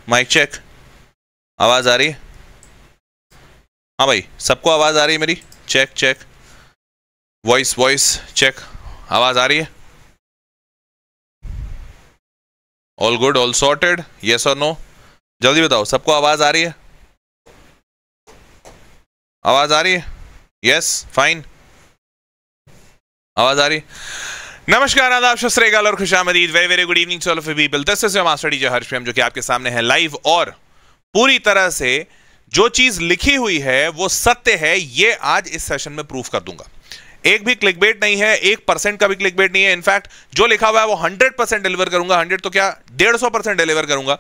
Mic check, आवाज आ रही है? हाँ भाई, सबको आवाज आ रही है मेरी? चेक चेक, वॉइस चेक, आवाज आ रही है? All good, all sorted, yes और नो? जल्दी बताओ, सबको आवाज आ रही है? आवाज आ रही है? यस, फाइन, आवाज आ रही है। नमस्कार, आदाब, सत श्री अकाल और खुशामदीद। Very very good evening to all of you people. This is your master teacher Harsh, जो कि आपके सामने है लाइव, और पूरी तरह से जो चीज लिखी हुई है वो सत्य है, ये आज इस सेशन में प्रूफ कर दूंगा। एक भी क्लिकबेट नहीं है, 1% का भी क्लिकबेट नहीं है। इनफैक्ट जो लिखा हुआ है वो 100% डिलीवर करूंगा। 100 तो क्या, 150% डिलीवर करूंगा।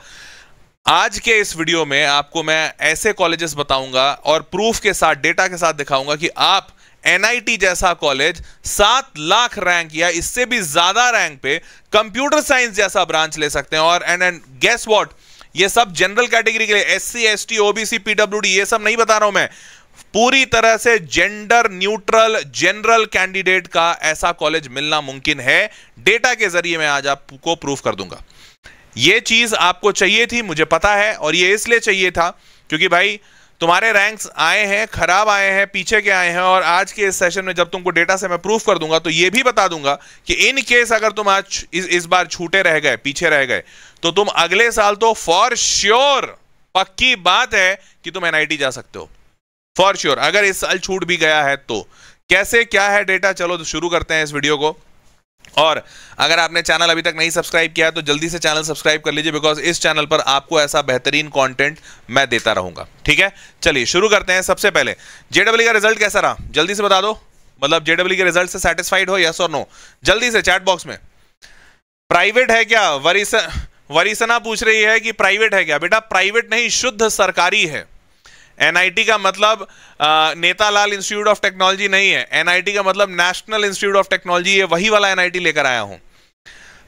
आज के इस वीडियो में आपको मैं ऐसे कॉलेजेस बताऊंगा और प्रूफ के साथ, डेटा के साथ दिखाऊंगा कि आप एनआईटी जैसा कॉलेज 7 लाख रैंक या इससे भी ज्यादा रैंक पे कंप्यूटर साइंस जैसा ब्रांच ले सकते हैं। और एंड गेस व्हाट, ये सब जनरल कैटेगरी के लिए, एससी, एसटी, ओबीसी, पीडब्ल्यूडी, ये सब नहीं बता रहा हूं मैं। पूरी तरह से जेंडर न्यूट्रल जनरल कैंडिडेट का ऐसा कॉलेज मिलना मुमकिन है। डेटा के जरिए मैं आज आपको प्रूफ कर दूंगा। ये चीज आपको चाहिए थी, मुझे पता है, और ये इसलिए चाहिए था क्योंकि भाई तुम्हारे रैंक्स आए हैं, खराब आए हैं, पीछे के आए हैं। और आज के इस सेशन में जब तुमको डेटा से मैं प्रूफ कर दूंगा तो ये भी बता दूंगा कि इन केस अगर तुम आज इस बार छूटे रह गए, पीछे रह गए, तो तुम अगले साल तो फॉर श्योर, पक्की बात है कि तुम एनआईटी जा सकते हो, फॉर श्योर। अगर इस साल छूट भी गया है तो कैसे, क्या है डेटा, चलो तो शुरू करते हैं इस वीडियो को। और अगर आपने चैनल अभी तक नहीं सब्सक्राइब किया है तो जल्दी से चैनल सब्सक्राइब कर लीजिए, बिकॉज इस चैनल पर आपको ऐसा बेहतरीन कंटेंट मैं देता रहूंगा। ठीक है, चलिए शुरू करते हैं। सबसे पहले जेडब्ल्यू का रिजल्ट कैसा रहा, जल्दी से बता दो। मतलब जेडब्ल्यू के रिजल्ट से सेटिस्फाइड हो, यस और नो? जल्दी से चैट बॉक्स में। प्राइवेट है क्या? वरीसना पूछ रही है कि प्राइवेट है क्या। बेटा प्राइवेट नहीं, शुद्ध सरकारी है। एनआईटी का मतलब नेतालाल इंस्टीट्यूट ऑफ टेक्नोलॉजी नहीं है। एनआईटी का मतलब नेशनल इंस्टीट्यूट ऑफ टेक्नोलॉजी, ये वही वाला एनआईटी लेकर आया हूं।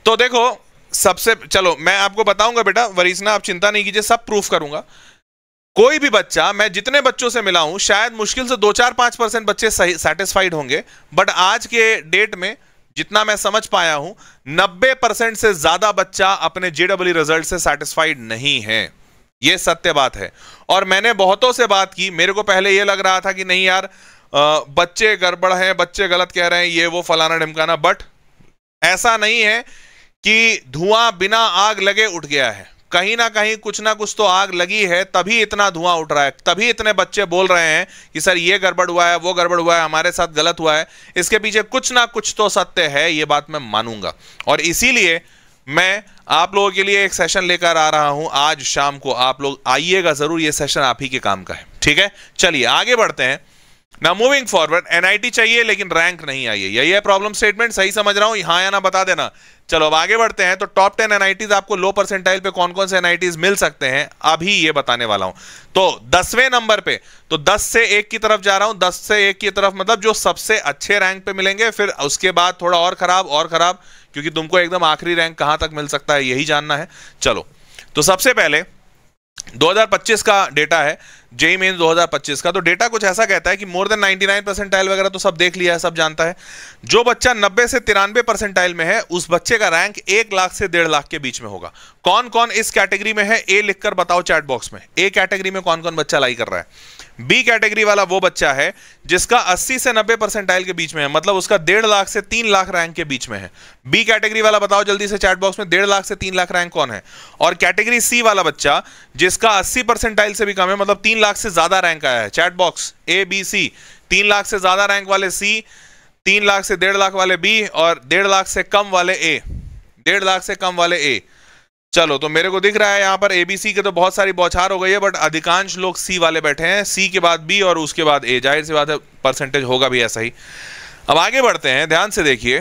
तो देखो, सबसे चलो मैं आपको बताऊंगा बेटा, वरीसना आप चिंता नहीं कीजिए, सब प्रूफ करूंगा। कोई भी बच्चा, मैं जितने बच्चों से मिला हूं, शायद मुश्किल से 2-4-5% बच्चे सेटिस्फाइड होंगे, बट आज के डेट में जितना मैं समझ पाया हूं 90% से ज्यादा बच्चा अपने जेडब्ल्यू रिजल्ट से सेटिस्फाइड नहीं है। ये सत्य बात है। और मैंने बहुतों से बात की, मेरे को पहले ये लग रहा था कि नहीं यार, बच्चे गड़बड़ हैं, बच्चे गलत कह रहे हैं, ये वो फलाना ढिमकाना, बट ऐसा नहीं है कि धुआं बिना आग लगे उठ गया है। कहीं ना कहीं कुछ ना कुछ तो आग लगी है, तभी इतना धुआं उठ रहा है, तभी इतने बच्चे बोल रहे हैं कि सर ये गड़बड़ हुआ है, वो गड़बड़ हुआ है, हमारे साथ गलत हुआ है। इसके पीछे कुछ ना कुछ तो सत्य है, ये बात मैं मानूंगा। और इसीलिए मैं आप लोगों के लिए एक सेशन लेकर आ रहा हूं आज शाम को। आप लोग आइएगा जरूर, ये सेशन आप ही के काम का है। ठीक है, चलिए आगे बढ़ते हैं। नाउ मूविंग फॉरवर्ड, एनआईटी चाहिए लेकिन रैंक नहीं आई है, यही है प्रॉब्लम स्टेटमेंट? सही समझ रहा हूं? हाँ या ना बता देना। चलो अब आगे बढ़ते हैं। तो टॉप 10 एनआईटीज आपको लो परसेंटाइल पे कौन कौन से एनआईटीज मिल सकते हैं, अभी ये बताने वाला हूं। तो 10वें नंबर पे, तो 10 से 1 की तरफ जा रहा हूं। 10 से 1 की तरफ मतलब जो सबसे अच्छे रैंक पे मिलेंगे, फिर उसके बाद थोड़ा और खराब, क्योंकि तुमको एकदम आखिरी रैंक कहां तक मिल सकता है यही जानना है। चलो, तो सबसे पहले 2025 का डेटा है, जेईई मेंस 2025 का। तो डेटा कुछ ऐसा कहता है कि मोर देन 99 परसेंटाइल वगैरह तो सब देख लिया है, सब जानता है। जो बच्चा 90 से 93 परसेंटाइल में है, उस बच्चे का रैंक 1 लाख से 1.5 लाख के बीच में होगा। कौन कौन इस कैटेगरी में है, ए लिखकर बताओ चैट बॉक्स में। ए कैटेगरी में कौन कौन बच्चा लाई कर रहा है? बी कैटेगरी वाला वो बच्चा है जिसका 80 से 90 परसेंटाइल के बीच में है, मतलब उसका 1.5 लाख से 3 लाख रैंक के बीच में है। बी कैटेगरी वाला बताओ जल्दी से चैट बॉक्स में, 1.5 लाख से 3 लाख रैंक कौन है? और कैटेगरी सी वाला बच्चा जिसका 80 परसेंटाइल से भी कम है, मतलब 3 लाख से ज्यादा रैंक आया है। Chat box A B C, 3 lakh से ज्यादा रैंक वाले सी, 3 लाख से 1.5 लाख वाले बी, और 1.5 लाख से कम वाले ए, 1.5 लाख से कम वाले ए। चलो, तो मेरे को दिख रहा है यहां पर एबीसी के तो बहुत सारी बौछार हो गई है, बट अधिकांश लोग सी वाले बैठे हैं, सी के बाद बी और उसके बाद ए। जाहिर सी बात है परसेंटेज होगा भी ऐसा ही। अब आगे बढ़ते हैं, ध्यान से देखिए।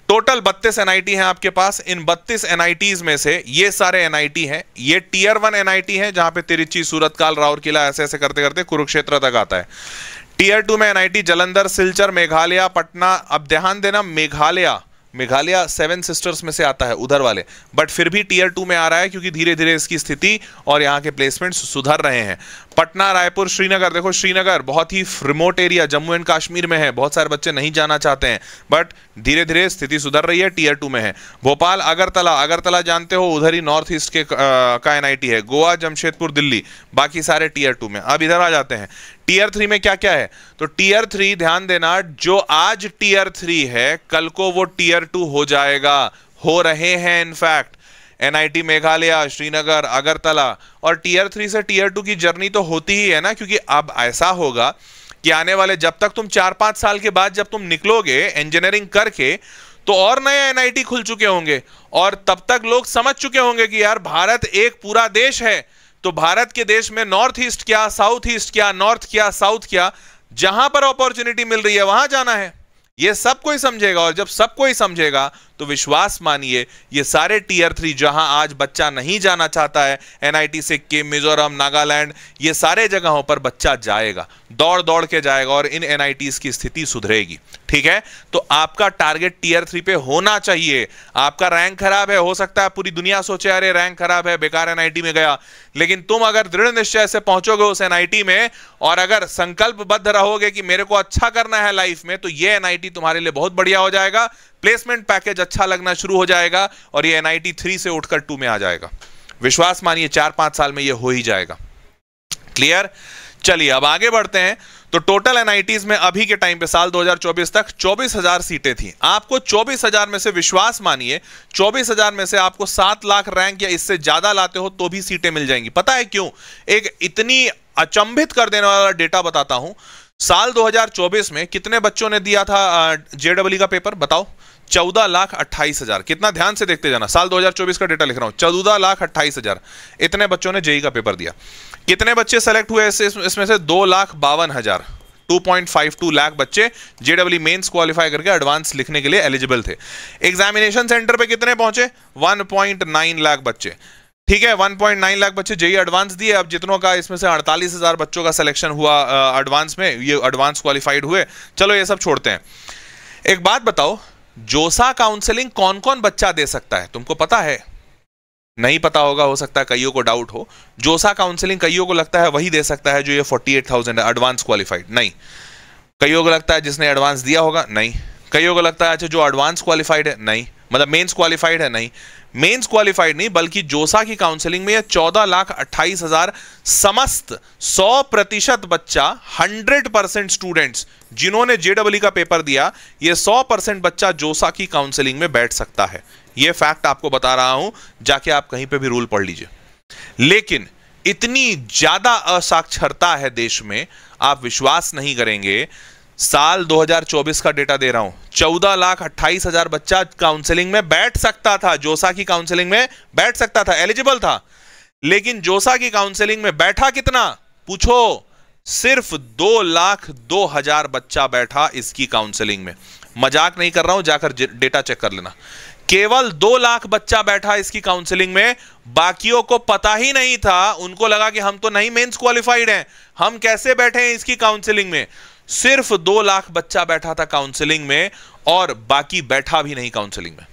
टोटल 32 एनआईटी हैं आपके पास। इन 32 एनआईटीज में से ये सारे एनआईटी हैं, ये टियर 1 एनआईटी है जहां पे तिरुचि, सूरतकाल, राउरकेला ऐसे ऐसे करते करते कुरुक्षेत्र तक आता है। टियर 2 में एनआईटी जालंधर, सिलचर, मेघालय, पटना। अब ध्यान देना, मेघालय 7 सिस्टर्स में से आता है, उधर वाले, बट फिर भी टियर 2 में आ रहा है क्योंकि धीरे धीरे इसकी स्थिति और यहाँ के प्लेसमेंट्स सुधर रहे हैं। पटना, रायपुर, श्रीनगर। देखो श्रीनगर बहुत ही remote area Jammu and Kashmir में है, बहुत सारे बच्चे नहीं जाना चाहते हैं, बट धीरे धीरे स्थिति सुधर रही है, टीयर 2 में है। भोपाल, अगरतला, अगरतला जानते हो उधर ही नॉर्थ ईस्ट के का एनआईटी है। गोवा, जमशेदपुर, दिल्ली, बाकी सारे टीयर 2 में। अब इधर आ जाते हैं टीयर 3 में क्या क्या है। तो टीयर 3 ध्यान देना, जो आज टीयर 3 है कल को वो टीयर 2 हो जाएगा, हो रहे हैं इनफैक्ट। एनआईटी मेघालय, श्रीनगर, अगरतला, और टीयर 3 से टीयर 2 की जर्नी तो होती ही है ना, क्योंकि अब ऐसा होगा कि आने वाले जब तक तुम 4-5 साल के बाद जब तुम निकलोगे इंजीनियरिंग करके, तो और नए एनआईटी खुल चुके होंगे और तब तक लोग समझ चुके होंगे कि यार भारत एक पूरा देश है। तो भारत के देश में नॉर्थ ईस्ट क्या, साउथ ईस्ट क्या, नॉर्थ क्या, साउथ क्या, जहां पर अपॉर्चुनिटी मिल रही है वहां जाना है। ये सब कोई समझेगा, और जब सब कोई समझेगा तो विश्वास मानिए ये सारे टीयर 3 जहां आज बच्चा नहीं जाना चाहता है, एनआईटी सिक्किम, मिजोरम, नागालैंड, ये सारे जगहों पर बच्चा जाएगा, दौड़ दौड़ के जाएगा और इन एनआईटीज की स्थिति सुधरेगी। ठीक है, तो आपका टारगेट टीयर 3 पे होना चाहिए। आपका रैंक खराब है, हो सकता है पूरी दुनिया सोचे अरे रैंक खराब है, बेकार एनआईटी में गया, लेकिन तुम अगर दृढ़ निश्चय से पहुंचोगे उस एनआईटी में और अगर संकल्पबद्ध रहोगे कि मेरे को अच्छा करना है लाइफ में, तो ये एनआईटी तुम्हारे लिए बहुत बढ़िया हो जाएगा। प्लेसमेंट पैकेज अच्छा लगना शुरू हो जाएगा और ये एनआईटी 3 से उठकर 2 में आ जाएगा। विश्वास मानिए 4-5 साल में ये हो ही जाएगा। क्लियर? चलिए अब आगे बढ़ते हैं। तो टोटल एनआईटीज में अभी के टाइम पे साल 2024 तक 24,000 सीटें थी। आपको 24,000 में से, विश्वास मानिए 24,000 में से आपको 7 लाख रैंक या इससे ज्यादा लाते हो तो भी सीटें मिल जाएंगी। पता है क्यों? एक इतनी अचंभित कर देने वाला डेटा बताता हूं। साल 2024 में कितने बच्चों ने दिया था जेईई का पेपर, बताओ? 14,28,0000। कितना, ध्यान से देखते जाना, साल 2024 का डेटा लिख रहा हूं। 14,28,000 इतने बच्चों ने जेईई का पेपर दिया। कितने बच्चे सेलेक्ट हुए इसमें से? 2,52,000, 2.52 लाख बच्चे जेईई मेंस क्वालिफाई करके एडवांस लिखने के लिए एलिजिबल थे। एग्जामिनेशन सेंटर पे कितने पहुंचे? 1.9 लाख बच्चे। ठीक है, 1.9 लाख बच्चे जेईई एडवांस दिए। अब जितनों का इसमें से 48,000 बच्चों का सिलेक्शन हुआ एडवांस में, ये एडवांस क्वालिफाइड हुए। चलो ये सब छोड़ते हैं। एक बात बताओ, जोसा काउंसलिंग कौन कौन बच्चा दे सकता है? तुमको पता है? नहीं पता होगा, हो सकता है कईयों को डाउट हो। जोसा काउंसलिंग कईयों को लगता है वही दे सकता है जो ये 48,000 है एडवांस क्वालिफाइड। नहीं, कईयों को लगता है जिसने एडवांस दिया होगा। नहीं, कईयों को लगता है अच्छा जो एडवांस क्वालिफाइड है। नहीं, मतलब मेंस क्वालिफाइड है। नहीं, मेंस क्वालिफाइड नहीं, बल्कि जोसा की काउंसलिंग में 14,28,000 समस्त 100% बच्चा, 100% स्टूडेंट्स जिन्होंने जेईई का पेपर दिया, ये 100% बच्चा जोसा की काउंसलिंग में बैठ सकता है। ये फैक्ट आपको बता रहा हूं, जाके आप कहीं पे भी रूल पढ़ लीजिए। लेकिन इतनी ज्यादा असाक्षरता है देश में, आप विश्वास नहीं करेंगे। साल 2024 का डेटा दे रहा हूं, 14,28,000 बच्चा काउंसलिंग में बैठ सकता था, जोसा की काउंसलिंग में बैठ सकता था, एलिजिबल था। लेकिन जोसा की काउंसलिंग में बैठा कितना? पूछो, सिर्फ 2,02,000 बच्चा बैठा इसकी काउंसलिंग में। मजाक नहीं कर रहा हूं, जाकर डेटा चेक कर लेना। केवल 2 लाख बच्चा बैठा इसकी काउंसलिंग में, बाकियों को पता ही नहीं था। उनको लगा कि हम तो नहीं मेंस क्वालिफाइड हैं, हम कैसे बैठे हैं इसकी काउंसलिंग में। सिर्फ 2 लाख बच्चा बैठा था काउंसलिंग में और बाकी बैठा भी नहीं काउंसलिंग में।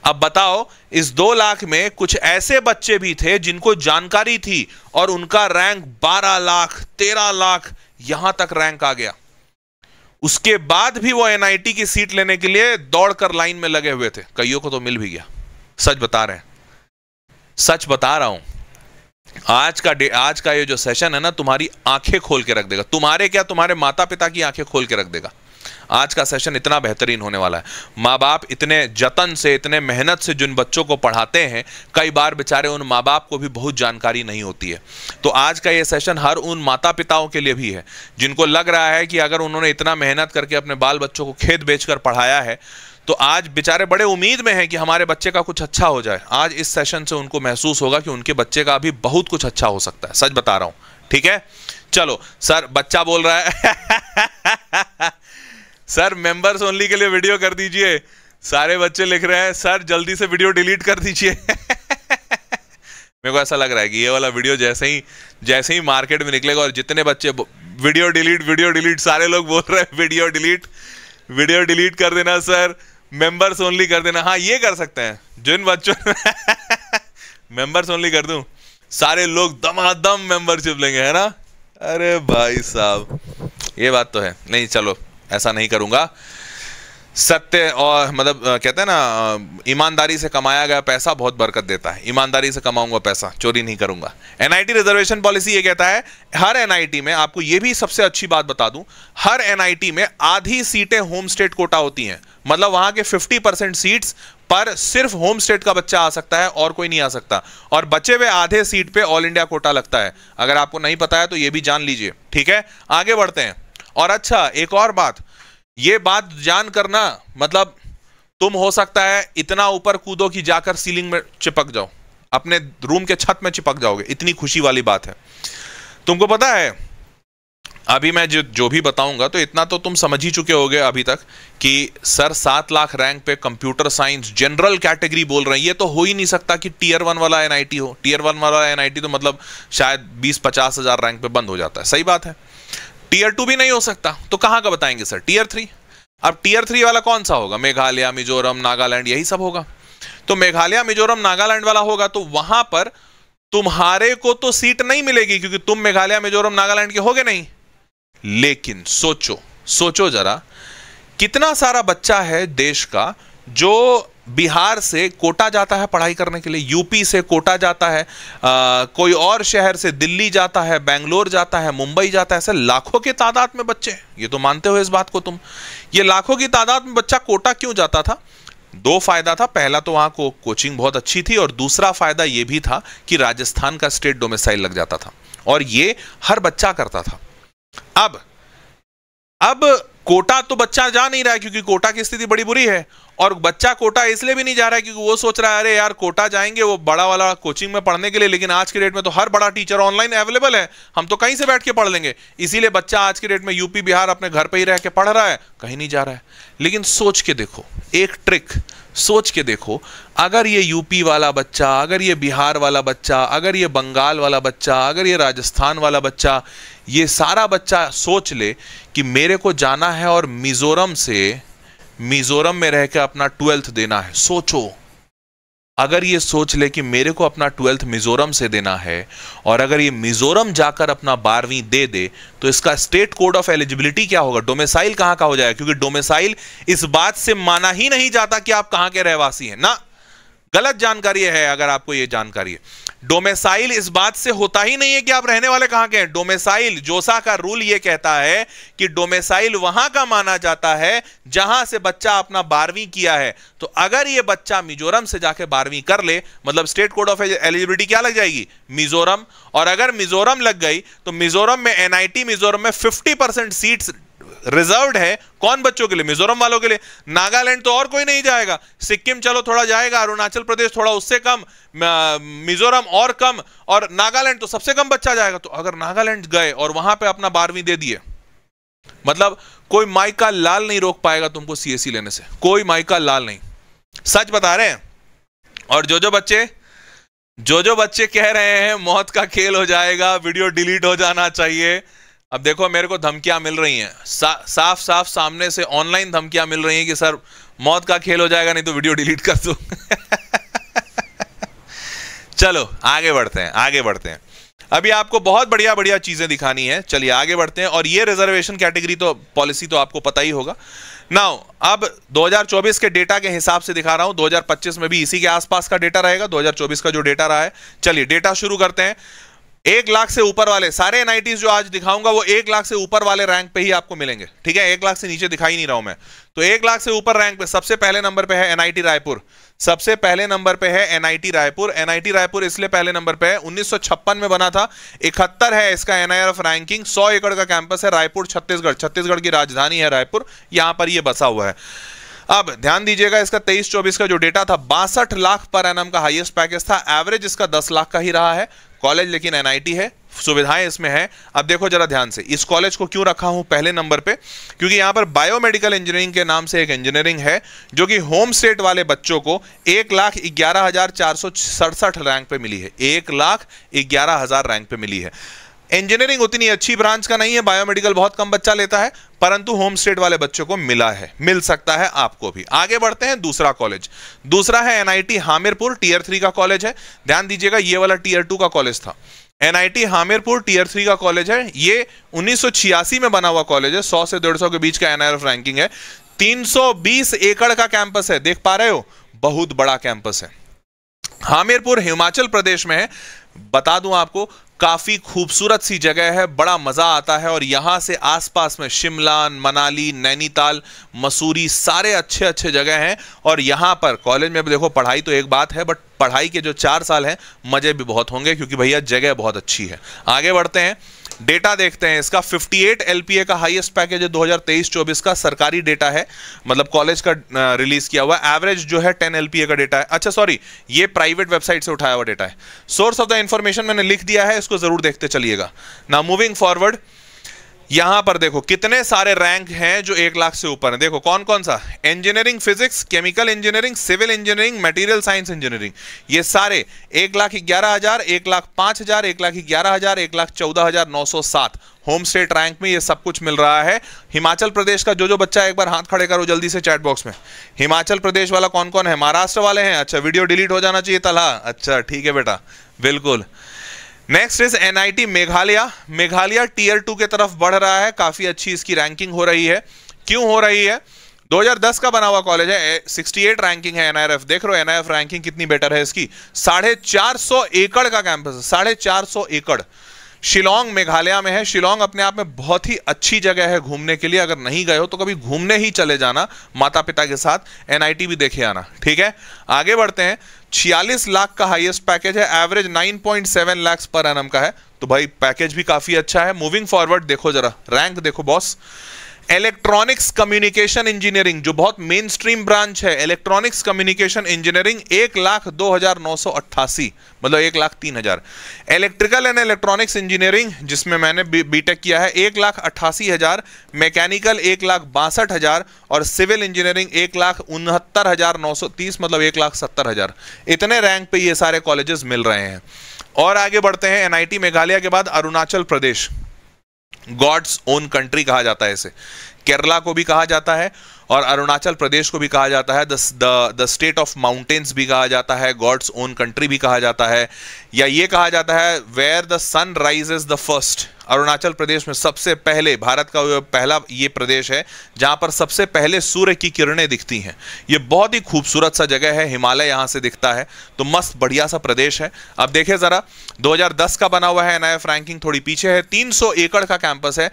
अब बताओ, इस 2 लाख में कुछ ऐसे बच्चे भी थे जिनको जानकारी थी और उनका रैंक 12 लाख, 13 लाख यहां तक रैंक आ गया। उसके बाद भी वो एनआईटी की सीट लेने के लिए दौड़कर लाइन में लगे हुए थे। कईयों को तो मिल भी गया। सच बता रहे हैं, सच बता रहा हूं। आज का ये जो सेशन है ना, तुम्हारी आंखें खोल के रख देगा। तुम्हारे क्या, तुम्हारे माता पिता की आंखें खोल के रख देगा। आज का सेशन इतना बेहतरीन होने वाला है। माँ बाप इतने जतन से, इतने मेहनत से जिन बच्चों को पढ़ाते हैं, कई बार बेचारे उन माँ बाप को भी बहुत जानकारी नहीं होती है। तो आज का ये सेशन हर उन माता पिताओं के लिए भी है जिनको लग रहा है कि अगर उन्होंने इतना मेहनत करके अपने बाल बच्चों को खेत बेचकर पढ़ाया है, तो आज बेचारे बड़े उम्मीद में हैं कि हमारे बच्चे का कुछ अच्छा हो जाए। आज इस सेशन से उनको महसूस होगा कि उनके बच्चे का भी बहुत कुछ अच्छा हो सकता है। सच बता रहा हूं। ठीक है, चलो। सर बच्चा बोल रहा है सर मेंबर्स ओनली के लिए वीडियो कर दीजिए। सारे बच्चे लिख रहे हैं सर जल्दी से वीडियो डिलीट कर दीजिए मेरे को ऐसा लग रहा है कि ये वाला वीडियो जैसे ही मार्केट में निकलेगा और जितने बच्चे वीडियो डिलीट, सारे लोग बोल रहे हैं वीडियो डिलीट कर देना सर, मेंबर्स ओनली कर देना। हाँ, ये कर सकते हैं जिन बच्चों मेंबर्स ओनली कर दूं, सारे लोग दमादम मेंबरशिप लेंगे, है ना। अरे भाई साहब, ये बात तो है। नहीं चलो, ऐसा नहीं करूंगा। सत्य और मतलब कहते हैं ना, ईमानदारी से कमाया गया पैसा बहुत बरकत देता है। ईमानदारी से कमाऊंगा पैसा, चोरी नहीं करूंगा। एनआईटी रिजर्वेशन पॉलिसी ये कहता है, हर एनआईटी में, आपको ये भी सबसे अच्छी बात बता दूं, हर एनआईटी में आधी सीटें होम स्टेट कोटा होती हैं। मतलब वहां के 50% सीट्स पर सिर्फ होम स्टेट का बच्चा आ सकता है और कोई नहीं आ सकता, और बचे हुए आधे सीट पे ऑल इंडिया कोटा लगता है। अगर आपको नहीं पता है तो ये भी जान लीजिए, ठीक है। आगे बढ़ते हैं। और अच्छा, एक और बात, ये बात जान करना, मतलब तुम हो सकता है इतना ऊपर कूदो कि जाकर सीलिंग में चिपक जाओ, अपने रूम के छत में चिपक जाओगे, इतनी खुशी वाली बात है। तुमको पता है, अभी मैं जो भी बताऊंगा तो इतना तो तुम समझ ही चुके होगे अभी तक कि सर 7 लाख रैंक पे कंप्यूटर साइंस जनरल कैटेगरी बोल रहे हैं। ये तो हो ही नहीं सकता कि टियर 1 वाला एनआईटी हो। टियर 1 वाला एनआईटी तो मतलब शायद 20-50 हजार रैंक पे बंद हो जाता है। सही बात है। टियर 2 भी नहीं हो सकता, तो कहां का बताएंगे सर? टियर 3। अब टियर 3 वाला कौन सा होगा? मेघालय, मिजोरम, नागालैंड, यही सब होगा। तो मेघालय, मिजोरम, नागालैंड वाला होगा तो वहां पर तुम्हारे को तो सीट नहीं मिलेगी, क्योंकि तुम मेघालय, मिजोरम, नागालैंड के होगे नहीं। लेकिन सोचो जरा, कितना सारा बच्चा है देश का जो बिहार से कोटा जाता है पढ़ाई करने के लिए, यूपी से कोटा जाता है, कोई और शहर से दिल्ली जाता है, बेंगलोर जाता है, मुंबई जाता है। ऐसे लाखों की तादाद में बच्चे, ये तो मानते हो इस बात को तुम, ये लाखों की तादाद में बच्चा कोटा क्यों जाता था? 2 फायदा था। पहला तो वहां को कोचिंग बहुत अच्छी थी, और दूसरा फायदा यह भी था कि राजस्थान का स्टेट डोमिसाइल लग जाता था, और ये हर बच्चा करता था। अब कोटा तो बच्चा जा नहीं रहा है, क्योंकि कोटा की स्थिति बड़ी बुरी है। और बच्चा कोटा इसलिए भी नहीं जा रहा है क्योंकि वो सोच रहा है, अरे यार कोटा जाएंगे वो बड़ा वाला कोचिंग में पढ़ने के लिए, लेकिन आज की डेट में तो हर बड़ा टीचर ऑनलाइन अवेलेबल है, हम तो कहीं से बैठ के पढ़ लेंगे। इसीलिए बच्चा आज की डेट में यूपी, बिहार अपने घर पे ही रह के पढ़ रहा है, कहीं नहीं जा रहा है। लेकिन सोच के देखो, एक ट्रिक सोच के देखो, अगर ये यूपी वाला बच्चा, अगर ये बिहार वाला बच्चा, अगर ये बंगाल वाला बच्चा, अगर ये राजस्थान वाला बच्चा, ये सारा बच्चा सोच ले कि मेरे को जाना है और मिजोरम में रह के अपना 12th देना है। सोचो, अगर ये सोच ले कि मेरे को अपना 12th मिजोरम से देना है, और अगर ये मिजोरम जाकर अपना 12वीं दे दे, तो इसका स्टेट कोड ऑफ एलिजिबिलिटी क्या होगा? डोमिसाइल कहां का हो जाएगा? क्योंकि डोमिसाइल इस बात से माना ही नहीं जाता कि आप कहां के रहवासी हैं ना। गलत जानकारी है अगर आपको ये जानकारी है। डोमिसाइल इस बात से होता ही नहीं है कि आप रहने वाले कहां के हैं। डोमिसाइल, जोसा का रूल ये कहता है कि डोमिसाइल वहां का माना जाता है जहां से बच्चा अपना 12वीं किया है। तो अगर ये बच्चा मिजोरम से जाके 12वीं कर ले, मतलब स्टेट कोड ऑफ एलिजिबिलिटी क्या लग जाएगी? मिजोरम। और अगर मिजोरम लग गई तो मिजोरम में, एनआईटी मिजोरम में 50% सीट्स रिजर्व्ड है। कौन बच्चों के लिए? मिजोरम वालों के लिए। नागालैंड तो और कोई नहीं जाएगा, सिक्किम चलो थोड़ा जाएगा, अरुणाचल प्रदेश थोड़ा उससे कम, मिजोरम और कम, और नागालैंड तो सबसे कम बच्चा जाएगा। तो अगर नागालैंड गए और वहां पे अपना 12वीं दे दिए, मतलब कोई माई का लाल नहीं रोक पाएगा तुमको सीएससी लेने से, कोई माई का लाल नहीं। सच बता रहे हैं। और जो जो बच्चे कह रहे हैं मौत का खेल हो जाएगा, वीडियो डिलीट हो जाना चाहिए, अब देखो मेरे को धमकियां मिल रही हैं, साफ सामने से ऑनलाइन धमकियां मिल रही हैं कि सर मौत का खेल हो जाएगा, नहीं तो वीडियो डिलीट कर दो। चलो आगे बढ़ते हैं। अभी आपको बहुत बढ़िया चीजें दिखानी है। चलिए आगे बढ़ते हैं। और ये रिजर्वेशन कैटेगरी तो पॉलिसी तो आपको पता ही होगा। नाउ अब 2024 के डेटा के हिसाब से दिखा रहा हूं, 2025 में भी इसी के आसपास का डेटा रहेगा, 2024 का जो डेटा रहा है। चलिए डेटा शुरू करते हैं। 1 लाख से ऊपर वाले सारे एनआईटीज जो आज दिखाऊंगा वो 1 लाख से ऊपर वाले रैंक पे ही आपको मिलेंगे, ठीक है। 1 लाख से नीचे दिखाई नहीं रहा हूं मैं। तो 1 लाख से ऊपर रैंक पे सबसे पहले नंबर पे है एनआईटी रायपुर। सबसे पहले नंबर पे है एनआईटी रायपुर। एनआईटी रायपुर इसलिए पहले नंबर पे है, 1956 में बना था। 71 है इसका एनआईआरएफ रैंकिंग। 100 एकड़ का कैंपस है, रायपुर छत्तीसगढ़ की राजधानी है रायपुर, यहां पर यह बसा हुआ है। अब ध्यान दीजिएगा, इसका 23-24 का जो डेटा था 62 लाख पर एनम का हाईएस्ट पैकेज था। एवरेज इसका 10 लाख का ही रहा है। कॉलेज लेकिन एनआईटी है, सुविधाएं इसमें है। अब देखो जरा ध्यान से, इस कॉलेज को क्यों रखा हूं पहले नंबर पे, क्योंकि यहां पर बायोमेडिकल इंजीनियरिंग के नाम से एक इंजीनियरिंग है जो कि होम स्टेट वाले बच्चों को 1,11,467 रैंक पे मिली है। 1,11,000 रैंक पे मिली है। इंजीनियरिंग उतनी अच्छी ब्रांच का नहीं है, बायोमेडिकल बहुत कम बच्चा लेता है, परंतु होम स्टेट वाले बच्चों को मिला है, मिल सकता है आपको भी। आगे बढ़ते हैं। दूसरा कॉलेज, दूसरा है एनआईटी हामिरपुर, टियर 3 का कॉलेज है। ध्यान दीजिएगा ये वाला टियर 2 का कॉलेज था। एनआईटी हामिरपुर टियर 3 का कॉलेज है। ये 1986 में बना हुआ कॉलेज है। 100 से 150 के बीच का एनआईआरएफ रैंकिंग है। 320 एकड़ का कैंपस है, देख पा रहे हो, बहुत बड़ा कैंपस है। हामिरपुर हिमाचल प्रदेश में है। बता दूं आपको, काफी खूबसूरत सी जगह है, बड़ा मजा आता है। और यहां से आसपास में शिमला, मनाली, नैनीताल, मसूरी, सारे अच्छे अच्छे जगह हैं। और यहां पर कॉलेज में भी देखो, पढ़ाई तो एक बात है, बट पढ़ाई के जो 4 साल हैं मजे भी बहुत होंगे, क्योंकि भैया जगह बहुत अच्छी है। आगे बढ़ते हैं, डेटा देखते हैं इसका। 58 एलपीए का हाईएस्ट पैकेज है 2023-24 का, सरकारी डेटा है, मतलब कॉलेज का रिलीज किया हुआ। एवरेज जो है 10 एलपीए का डेटा है। अच्छा सॉरी, ये प्राइवेट वेबसाइट से उठाया हुआ डेटा है। सोर्स ऑफ द इंफॉर्मेशन मैंने लिख दिया है, इसको जरूर देखते चलिएगा। नाउ मूविंग फॉरवर्ड, यहां पर देखो कितने सारे रैंक हैं जो 1 लाख से ऊपर है। देखो कौन कौन सा, engineering physics, chemical engineering, civil engineering, material science engineering, ये सारे 1,11,000, 1,05,000, 1,11,000, 1,14,907 होम स्टेट रैंक में ये सब कुछ मिल रहा है। हिमाचल प्रदेश का जो बच्चा, एक बार हाथ खड़े करो जल्दी से चैट बॉक्स में। हिमाचल प्रदेश वाला कौन कौन है? महाराष्ट्र वाले हैं? अच्छा, वीडियो डिलीट हो जाना चाहिए तला। अच्छा ठीक है बेटा, बिल्कुल। Next is NIT Meghalaya. Meghalaya tier 2 के तरफ बढ़ रहा है, काफी अच्छी इसकी रैंकिंग हो रही है। क्यों हो रही है? 2010 का बना हुआ कॉलेज है, 68 रैंकिंग है एनआईआरएफ। देख रहे हो एनआईआरएफ रैंकिंग कितनी बेटर है इसकी। 450 एकड़ का कैंपस है, 450 एकड़। शिलोंग मेघालय में है। शिलोंग अपने आप में बहुत ही अच्छी जगह है घूमने के लिए। अगर नहीं गए हो तो कभी घूमने ही चले जाना माता पिता के साथ, एनआईटी भी देखे आना, ठीक है। आगे बढ़ते हैं, 46 लाख का हाईएस्ट पैकेज है, एवरेज 9.7 लाख पर एनम का है, तो भाई पैकेज भी काफी अच्छा है। मूविंग फॉरवर्ड देखो जरा, रैंक देखो बॉस। इलेक्ट्रॉनिक्स कम्युनिकेशन इंजीनियरिंग, जो बहुत मेन स्ट्रीम ब्रांच है, इलेक्ट्रॉनिक्स कम्युनिकेशन इंजीनियरिंग 1,02,988, मतलब 1,03,000। इलेक्ट्रिकल एंड इलेक्ट्रॉनिक्स इंजीनियरिंग, जिसमें मैंने बीटेक किया है, 1,88,000। मैकेनिकल 1,62,000 और सिविल इंजीनियरिंग 1,69,930, मतलब 1,70,000। इतने रैंक पे ये सारे कॉलेजेस मिल रहे हैं। और आगे बढ़ते हैं, एनआईटी मेघालय के बाद Arunachal Pradesh, God's own country कहा जाता है इसे। केरला को भी कहा जाता है और अरुणाचल प्रदेश को भी कहा जाता है द स्टेट ऑफ माउंटेन्स भी कहा जाता है, गॉड्स ओन कंट्री भी कहा जाता है, या ये कहा जाता है where the sun rises the first. Arunachal Pradesh में सबसे पहले, भारत का पहला ये प्रदेश है जहां पर सबसे पहले सूर्य की किरणें दिखती हैं। ये बहुत ही खूबसूरत सा जगह है, हिमालय यहां से दिखता है, तो मस्त बढ़िया सा प्रदेश है। अब देखें जरा, 2010 का बना हुआ है, एनआईएफ रैंकिंग थोड़ी पीछे है। 300 एकड़ का कैंपस है।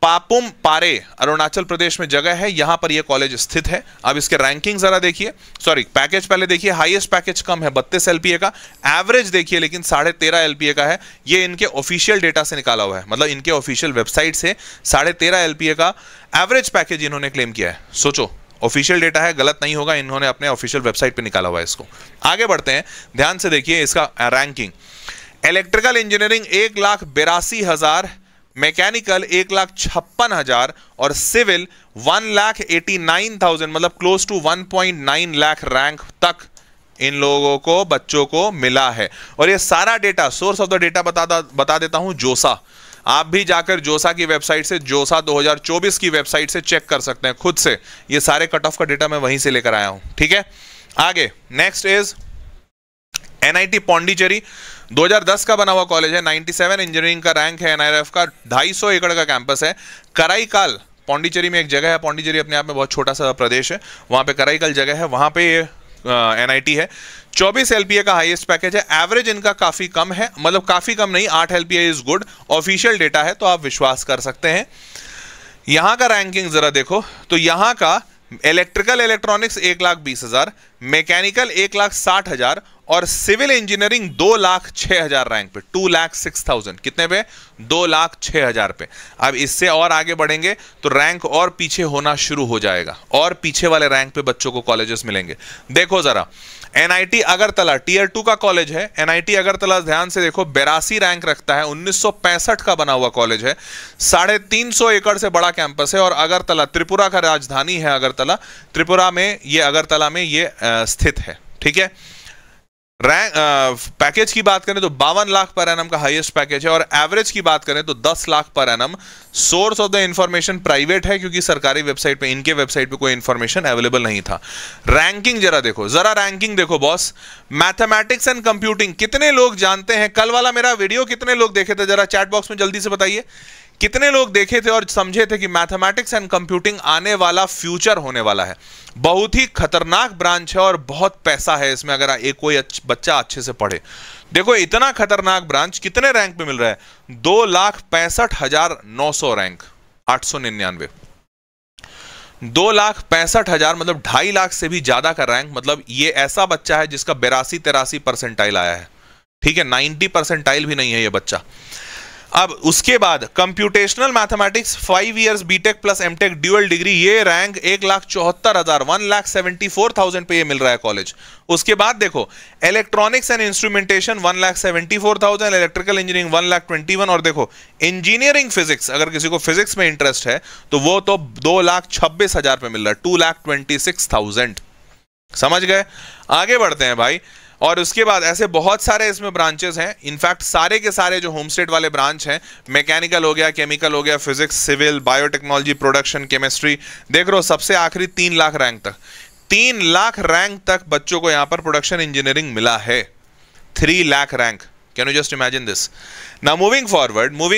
पापुम पारे अरुणाचल प्रदेश में जगह है, यहां पर यह कॉलेज स्थित है। अब इसके रैंकिंग जरा देखिए, सॉरी पैकेज पहले देखिए। हाईएस्ट पैकेज कम है 32 एलपीए का, एवरेज देखिए लेकिन 13.5 एलपीए का है। ये इनके ऑफिशियल डेटा से निकाला हुआ है, मतलब इनके ऑफिशियल वेबसाइट से 13.5 एलपीए का एवरेज पैकेज इन्होंने क्लेम किया है। सोचो, ऑफिशियल डेटा है, गलत नहीं होगा, इन्होंने अपने ऑफिशियल वेबसाइट पे निकाला हुआ है इसको। आगे बढ़ते हैं, ध्यान से देखिए इसका रैंकिंग। इलेक्ट्रिकल इंजीनियरिंग 1,82,000, मैकेनिकल 1,56,000 और सिविल 1,89,000, मतलब क्लोज टू 1.9 लाख रैंक तक इन लोगों को, बच्चों को मिला है। और ये सारा data, source of the data बता देता हूं, जोसा। आप भी जाकर जोसा की वेबसाइट से, जोसा 2024 की वेबसाइट से चेक कर सकते हैं खुद से। ये सारे कट ऑफ का डेटा मैं वहीं से लेकर आया हूं, ठीक है। आगे नेक्स्ट इज एनआईटी पौंडीचेरी, 2010 का बना हुआ कॉलेज है। 97 इंजीनियरिंग का रैंक है एनआईआरएफ का, 250 एकड़ का कैंपस है। कराईकाल पौंडीचेरी में एक जगह है, पौंडीचेरी अपने आप में बहुत छोटा सा प्रदेश है, वहां पे कराईकाल जगह है, वहां पे ये एनआईटी है। 24 एलपीए का हाईएस्ट पैकेज है। एवरेज इनका काफी कम है, मतलब काफी कम नहीं, 8 LPA is good. Official data है तो आप विश्वास कर सकते हैं। यहां का रैंकिंग जरा देखो, तो यहां का इलेक्ट्रिकल इलेक्ट्रॉनिक्स 1,20,000, मैकेनिकल 1,60,000 और सिविल इंजीनियरिंग 2,06,000 रैंक पे, 2,06,000 कितने पे? 2,06,000 पे। अब इससे और आगे बढ़ेंगे तो रैंक और पीछे होना शुरू हो जाएगा, और पीछे वाले रैंक पे बच्चों को कॉलेजेस मिलेंगे। देखो जरा, एनआईटी अगरतला टियर 2 का कॉलेज है। एनआईटी अगरतला ध्यान से देखो, 82 रैंक रखता है, 1965 का बना हुआ कॉलेज है, 350 एकड़ से बड़ा कैंपस है। और अगरतला त्रिपुरा का राजधानी है, अगरतला त्रिपुरा में, ये अगरतला में ये स्थित है, ठीक है। रैंक पैकेज की बात करें तो 52 लाख पर एनम का हाईएस्ट पैकेज है, और एवरेज की बात करें तो 10 lakh per annum. Source of the information private है, क्योंकि सरकारी वेबसाइट पे, इनके वेबसाइट पे कोई इंफॉर्मेशन अवेलेबल नहीं था। रैंकिंग जरा देखो, जरा रैंकिंग देखो बॉस। मैथमेटिक्स एंड कंप्यूटिंग कितने लोग जानते हैं? कल वाला मेरा वीडियो कितने लोग देखे थे? जरा चैट बॉक्स में जल्दी से बताइए कितने लोग देखे थे और समझे थे कि मैथमेटिक्स एंड कंप्यूटिंग आने वाला फ्यूचर होने वाला है। बहुत ही खतरनाक ब्रांच है और बहुत पैसा है इसमें, अगर एक कोई बच्चा अच्छे से पढ़े। देखो इतना खतरनाक ब्रांच कितने रैंक पे मिल रहा है? 2,65,900 रैंक, 899। 2,65,000 मतलब 2.5 लाख से भी ज्यादा का रैंक। मतलब ये ऐसा बच्चा है जिसका 82-83 परसेंटाइल आया है, ठीक है, 90 परसेंटाइल भी नहीं है ये बच्चा। अब उसके बाद computational mathematics 5 years BTech plus MTech dual degree, ये रैंक 1,74,000, 1,74,000 पे ये मिल रहा है कॉलेज। उसके बाद देखो electronics and instrumentation 1,74,000, electrical engineering 1,21,000, और देखो इंजीनियरिंग फिजिक्स, अगर किसी को फिजिक्स में इंटरेस्ट है तो वो तो 2,26,000 पे मिल रहा है, 2,26,000। समझ गए? आगे बढ़ते हैं भाई। और उसके बाद ऐसे बहुत सारे इसमें ब्रांचेस हैं। इनफैक्ट सारे के सारे जो होम स्टेट वाले ब्रांच हैं, मैकेनिकल हो गया, केमिकल हो गया, physics, civil, biotechnology, production, chemistry, देख रहे हो सबसे आखिरी 3 लाख रैंक तक, 3 लाख रैंक तक बच्चों को यहां पर प्रोडक्शन इंजीनियरिंग मिला है। 3 lakh rank, can you just imagine this? Now moving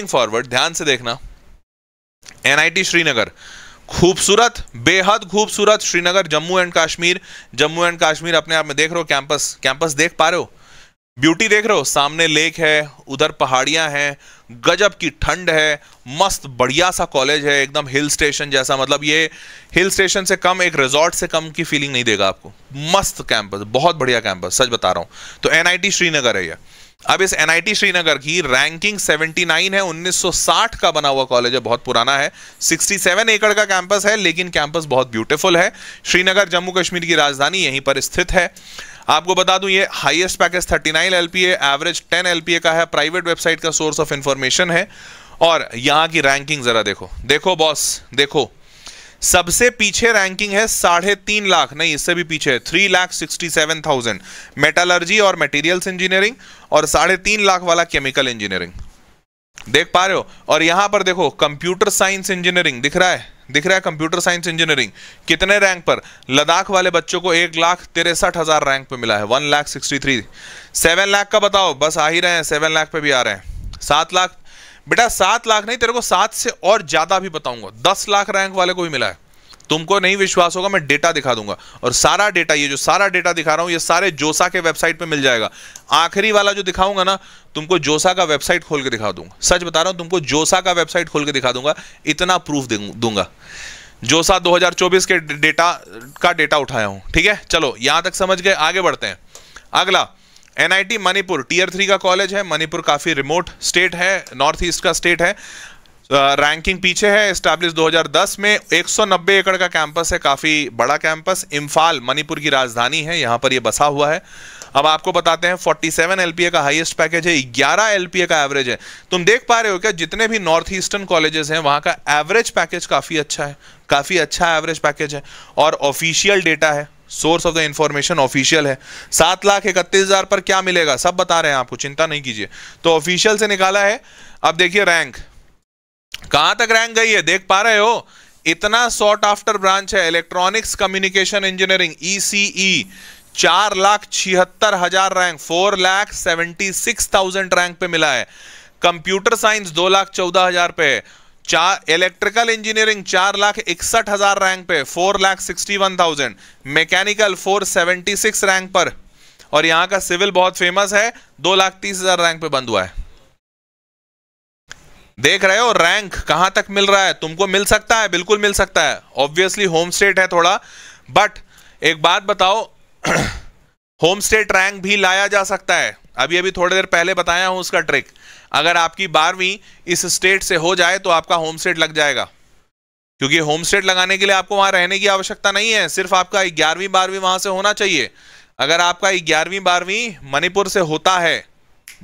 forward ध्यान से देखना। एनआईटी श्रीनगर, खूबसूरत, बेहद खूबसूरत श्रीनगर, जम्मू एंड कश्मीर अपने आप में। देख रहे हो कैंपस देख पा रहे हो? ब्यूटी देख रहे हो? सामने लेक है, उधर पहाड़ियां हैं, गजब की ठंड है, मस्त बढ़िया सा कॉलेज है, एकदम हिल स्टेशन जैसा। मतलब ये हिल स्टेशन से कम, एक रिजॉर्ट से कम की फीलिंग नहीं देगा आपको। मस्त कैंपस, बहुत बढ़िया कैंपस, सच बता रहा हूं। तो एनआईटी श्रीनगर है ये। अब इस एनआईटी श्रीनगर की रैंकिंग 79 है, 1960 का बना हुआ कॉलेज है, बहुत पुराना है। 67 एकड़ का कैंपस है, लेकिन कैंपस बहुत ब्यूटीफुल है। श्रीनगर जम्मू कश्मीर की राजधानी यहीं पर स्थित है। आपको बता दूं ये highest package 39 LPA, average 10 LPA का है, प्राइवेट वेबसाइट का सोर्स ऑफ इंफॉर्मेशन है। और यहां की रैंकिंग जरा देखो बॉस, देखो सबसे पीछे रैंकिंग है 3.5 लाख, नहीं इससे भी पीछे है, 3,67,000 मेटालर्जी और मटेरियल्स इंजीनियरिंग, और 3.5 लाख वाला केमिकल इंजीनियरिंग। देख पा रहे हो? और यहां पर देखो कंप्यूटर साइंस इंजीनियरिंग दिख रहा है कंप्यूटर साइंस इंजीनियरिंग कितने रैंक पर? लद्दाख वाले बच्चों को 1,63,000 रैंक पे मिला है, 1,63,000। 7 लाख का बताओ, बस आ ही रहे हैं, 7 लाख पे भी आ रहे हैं। 7 लाख बेटा, 7 लाख नहीं, तेरे को 7 से और ज्यादा भी बताऊंगा। 10 लाख रैंक वाले को भी मिला है। तुमको नहीं विश्वास होगा, मैं डेटा दिखा दूंगा, और सारा डेटा, ये जो सारा डेटा दिखा रहा हूं, ये सारे जोसा के वेबसाइट पे मिल जाएगा। आखिरी वाला जो दिखाऊंगा ना, तुमको जोसा का वेबसाइट खोल के दिखा दूंगा, सच बता रहा हूं, तुमको जोसा का वेबसाइट खोल के दिखा दूंगा, इतना प्रूफ दूंगा। जोसा 2024 के डेटा उठाया हूं, ठीक है। चलो यहां तक समझ गए, आगे बढ़ते हैं। अगला एनआईटी मणिपुर, टियर 3 का कॉलेज है। मणिपुर काफी रिमोट स्टेट है, नॉर्थ ईस्ट का स्टेट है। रैंकिंग पीछे है, एस्टैब्लिश 2010 में। 190 एकड़ का कैंपस है, काफी बड़ा कैंपस। इम्फाल मणिपुर की राजधानी है, यहां पर यह बसा हुआ है। अब आपको बताते हैं 47 एलपीए का हाईएस्ट पैकेज है, 11 एलपीए का एवरेज है। तुम देख पा रहे हो क्या, जितने भी नॉर्थ ईस्टर्न कॉलेजेस हैं वहां का एवरेज पैकेज काफी अच्छा है, काफी अच्छा एवरेज पैकेज है। और ऑफिशियल डेटा है, source of the information official है। 7,31,000 पर क्या मिलेगा सब बता रहे हैं आपको, चिंता नहीं कीजिए। तो ऑफिशियल से निकाला है। अब देखिए रैंक कहां तक रैंक गई है, देख पा रहे हो? इतना सॉट आफ्टर ब्रांच है। Electronics communication engineering ECE 4,76,000 rank, 4,76,000 rank पे मिला है। कंप्यूटर साइंस 2,14,000 पे। इलेक्ट्रिकल इंजीनियरिंग 4,61,000 रैंक पे, 4,61,000। मैकेनिकल 476 रैंक पर। और यहां का सिविल बहुत फेमस है, 2,30,000 रैंक पे बंद हुआ है। देख रहे हो रैंक कहां तक मिल रहा है? तुमको मिल सकता है, बिल्कुल मिल सकता है। ऑब्वियसली होम स्टेट है थोड़ा, बट एक बात बताओ, होम स्टेट रैंक भी लाया जा सकता है। अभी थोड़ी देर पहले बताया हूं उसका ट्रिक। अगर आपकी 12वीं इस स्टेट से हो जाए तो आपका होम स्टेट लग जाएगा, क्योंकि होम स्टेट लगाने के लिए आपको वहां रहने की आवश्यकता नहीं है, सिर्फ आपका 11वीं 12वीं वहां से होना चाहिए। अगर आपका 11वीं 12वीं मणिपुर से होता है,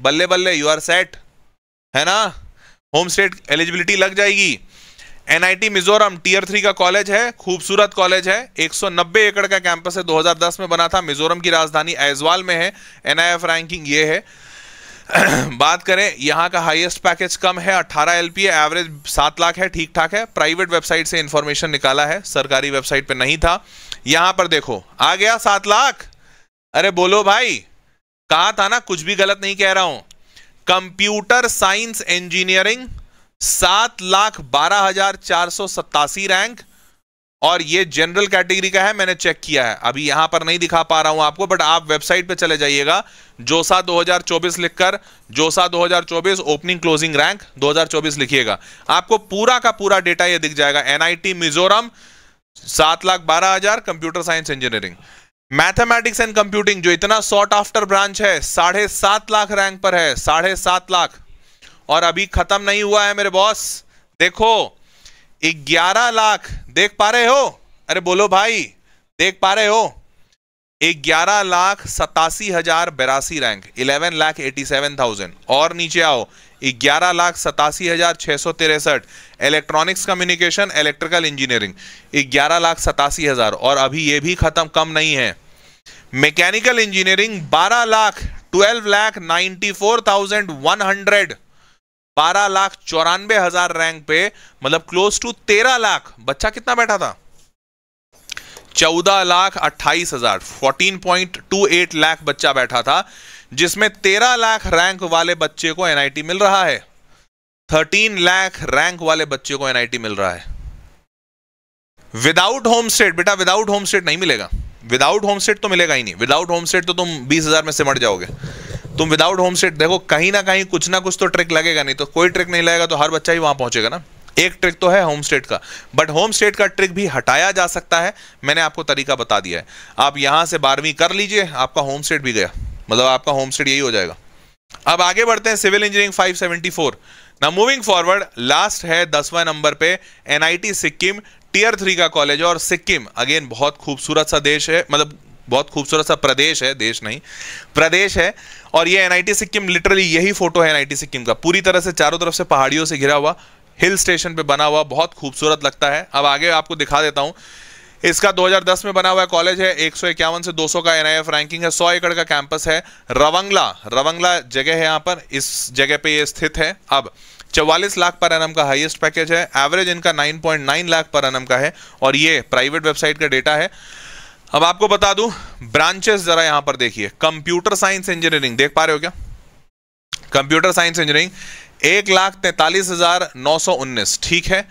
बल्ले बल्ले, यू आर सेट, है ना, होम स्टेट एलिजिबिलिटी लग जाएगी। एनआईटी मिजोरम टियर 3 का कॉलेज है, खूबसूरत कॉलेज है, 190 एकड़ का कैंपस है, 2010 में बना था, मिजोरम की राजधानी ऐजवाल में है, एनआईएफ रैंकिंग ये है। बात करें यहां का हाईएस्ट पैकेज कम है, 18 एलपीए, एवरेज 7 लाख है, ठीक ठाक है। प्राइवेट वेबसाइट से इंफॉर्मेशन निकाला है, सरकारी वेबसाइट पे नहीं था। यहां पर देखो आ गया 7 लाख। अरे बोलो भाई, कहा था ना, कुछ भी गलत नहीं कह रहा हूं। कंप्यूटर साइंस इंजीनियरिंग 7,12,487 रैंक, और ये जनरल कैटेगरी का है, मैंने चेक किया है, अभी यहां पर नहीं दिखा पा रहा हूं आपको, बट आप वेबसाइट पे चले जाइएगा, जोसा 2024 लिखकर, जोसा 2024 ओपनिंग क्लोजिंग रैंक 2024 लिखिएगा, आपको पूरा का पूरा डेटा ये दिख जाएगा। NIT Mizoram 7,12,000 computer science engineering. Mathematics and computing जो इतना सॉट आफ्टर ब्रांच है, 7.5 लाख रैंक पर है, 7.5 लाख। और अभी खत्म नहीं हुआ है मेरे बॉस, देखो 11 लाख, देख पा रहे हो? अरे बोलो भाई, देख पा रहे हो? 11,87,082 रैंक, 11,87,000। और नीचे आओ, 11,87,663 इलेक्ट्रॉनिक्स कम्युनिकेशन इलेक्ट्रिकल इंजीनियरिंग, 11,87,000। और अभी ये भी खत्म, कम नहीं है। मैकेनिकल इंजीनियरिंग 12 लाख, 12,94,100, 12,94,000 रैंक पे, मतलब क्लोज टू 13 लाख। बच्चा कितना बैठा था? 14,28,000, 14.28 लाख बच्चा बैठा था, जिसमें 13 लाख रैंक वाले बच्चे को एनआईटी मिल रहा है, 13 लाख रैंक वाले बच्चे को एनआईटी मिल रहा है। विदाउट होम स्टेट, बेटा विदाउट होम स्टेट नहीं मिलेगा, विदाउट होम स्टेट तो मिलेगा ही नहीं। विदाउट होम स्टेट तो तुम 20,000 में सिमट जाओगे। तुम विदाउट होम स्टेट देखो, कहीं ना कहीं कुछ ना कुछ तो ट्रिक लगेगा, नहीं तो कोई ट्रिक नहीं लगेगा तो हर बच्चा ही वहां पहुंचेगा ना। एक ट्रिक तो है होम स्टेट का, बट होम स्टेट का ट्रिक भी हटाया जा सकता है, मैंने आपको तरीका बता दिया है। आप यहां से 12वीं कर लीजिए, आपका होम स्टेट भी गया, मतलब आपका होम स्टेट यही हो जाएगा। अब आगे बढ़ते हैं, सिविल इंजीनियरिंग 574। ना मूविंग फॉरवर्ड, लास्ट है 10वां नंबर पे एनआईटी सिक्किम टियर 3 का कॉलेज। और सिक्किम अगेन बहुत खूबसूरत सा देश है, मतलब बहुत खूबसूरत सा प्रदेश है, देश नहीं प्रदेश है। और ये एनआईटी सिक्किम, लिटरली यही फोटो है एनआईटी सिक्किम का, पूरी तरह से चारों तरफ से पहाड़ियों से घिरा हुआ, हिल स्टेशन पे बना हुआ, बहुत खूबसूरत लगता है। अब आगे आपको दिखा देता हूं, इसका 2010 में बना हुआ कॉलेज है, 151 से 200 का एनआईएफ रैंकिंग है, 100 एकड़ का कैंपस है। रवंगला जगह है, यहां पर इस जगह पे ये स्थित है। अब 44 लाख पर एनम का हाईएस्ट पैकेज है, एवरेज इनका 9.9 लाख पर एनम का है, और ये प्राइवेट वेबसाइट का डेटा है। अब आपको बता दूं ब्रांचेस, जरा यहां पर देखिए, कंप्यूटर साइंस इंजीनियरिंग देख पा रहे हो क्या? कंप्यूटर साइंस इंजीनियरिंग 1,43,919, ठीक है।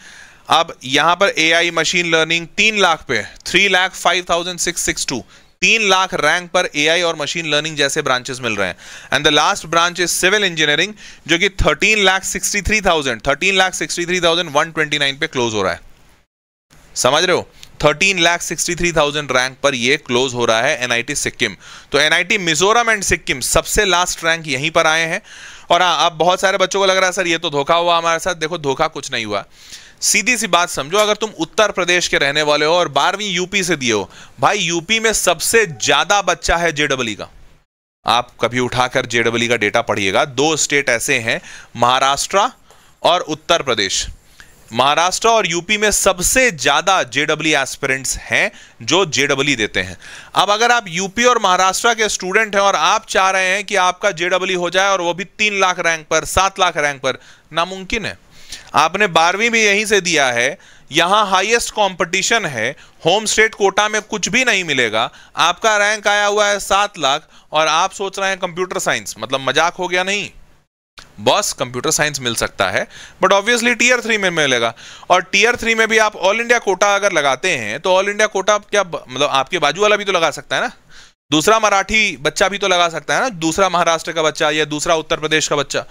अब यहां पर एआई मशीन लर्निंग 3 लाख पे, 3,05,662, 3 लाख रैंक पर एआई और मशीन लर्निंग जैसे ब्रांचेस मिल रहे हैं। And the last branch is civil engineering, जो कि 13,63,129 पे क्लोज हो रहा है। समझ रहे हो? 13,63,000 रैंक पर ये क्लोज हो रहा है एनआईटी सिक्किम। तो एनआईटी मिजोरम एंड सिक्किम सबसे लास्ट रैंक यहीं पर आए हैं। और हाँ, अब बहुत सारे बच्चों को लग रहा है सर ये तो धोखा हुआ हमारे साथ। देखो धोखा कुछ नहीं हुआ, सीधी सी बात समझो, अगर तुम उत्तर प्रदेश के रहने वाले हो और 12वीं यूपी से दिए हो, भाई यूपी में सबसे ज्यादा बच्चा है जेडब्ल्यू का। आप कभी उठाकर जेडब्ल्यू का डेटा पढ़िएगा। 2 स्टेट ऐसे हैं, महाराष्ट्र और उत्तर प्रदेश। महाराष्ट्र और यूपी में सबसे ज्यादा जेडब्ल्यू एस्पिरेंट्स हैं जो जेडब्ल्यू देते हैं। अब अगर आप यूपी और महाराष्ट्र के स्टूडेंट हैं और आप चाह रहे हैं कि आपका जेडब्ल्यू हो जाए और वो भी 3 लाख रैंक पर, 7 लाख रैंक पर, नामुमकिन है। आपने 12वीं भी यहीं से दिया है, यहां हाईएस्ट कंपटीशन है, होम स्टेट कोटा में कुछ भी नहीं मिलेगा, आपका रैंक आया हुआ है 7 लाख और आप सोच रहे हैं कंप्यूटर साइंस, मतलब मजाक हो गया नहीं बॉस। कंप्यूटर साइंस मिल सकता है बट ऑब्वियसली टियर 3 में मिलेगा। और टियर 3 में भी आप ऑल इंडिया कोटा अगर लगाते हैं तो ऑल इंडिया कोटा क्या, मतलब आपके बाजू वाला भी तो लगा सकता है ना, दूसरा मराठी बच्चा भी तो लगा सकता है ना, दूसरा महाराष्ट्र का बच्चा या दूसरा उत्तर प्रदेश का बच्चा।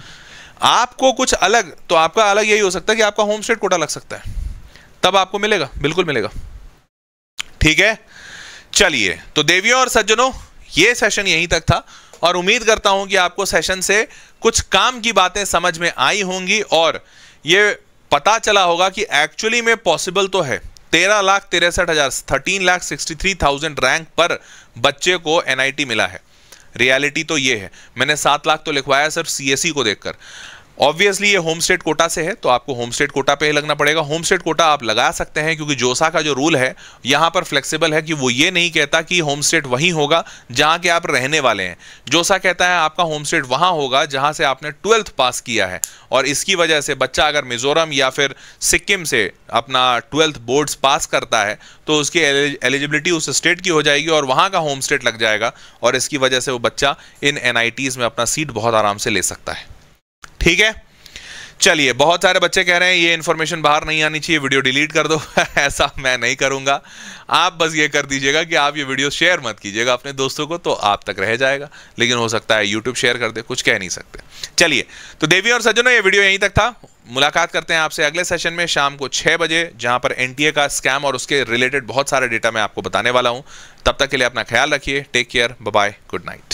आपको कुछ अलग, तो आपका अलग यही हो सकता है कि आपका होम स्टेट कोटा लग सकता है, तब आपको मिलेगा, बिल्कुल मिलेगा। ठीक है, चलिए तो देवियों और सज्जनों, ये सेशन यहीं तक था और उम्मीद करता हूं कि आपको सेशन से कुछ काम की बातें समझ में आई होंगी और ये पता चला होगा कि एक्चुअली में पॉसिबल तो है। 13,63,000, 13,63,000 रैंक पर बच्चे को एनआईटी मिला है। रियलिटी तो ये है। मैंने 7 लाख तो लिखवाया सिर्फ सीएसई को देखकर, ऑब्वियसली ये होम स्टेट कोटा से है, तो आपको होम स्टेट कोटा पे ही लगना पड़ेगा। होम स्टेट कोटा आप लगा सकते हैं क्योंकि जोसा का जो रूल है यहां पर फ्लेक्सिबल है कि वो ये नहीं कहता कि होम स्टेट वहीं होगा जहां के आप रहने वाले हैं। जोसा कहता है आपका होम स्टेट वहां होगा जहां से आपने 12th पास किया है, और इसकी वजह से बच्चा अगर मिजोरम या फिर सिक्किम से अपना 12th बोर्ड्स पास करता है तो उसकी एलिजिबिलिटी उस स्टेट की हो जाएगी और वहां का होम स्टेट लग जाएगा, और इसकी वजह से वो बच्चा इन NITs में अपना सीट बहुत आराम से ले सकता है। ठीक है, चलिए, बहुत सारे बच्चे कह रहे हैं ये इन्फॉर्मेशन बाहर नहीं आनी चाहिए, वीडियो डिलीट कर दो। ऐसा मैं नहीं करूंगा। आप बस ये कर दीजिएगा कि आप ये वीडियो शेयर मत कीजिएगा अपने दोस्तों को, तो आप तक रह जाएगा, लेकिन हो सकता है यूट्यूब शेयर कर दे, कुछ कह नहीं सकते। चलिए, तो देवी और सज्जनों, ये वीडियो यहीं तक था। मुलाकात करते हैं आपसे अगले सेशन में शाम को 6 बजे, जहां पर NTA का स्कैम और उसके रिलेटेड बहुत सारे डेटा मैं आपको बताने वाला हूं। तब तक के लिए अपना ख्याल रखिए। Take care, bye bye, good night.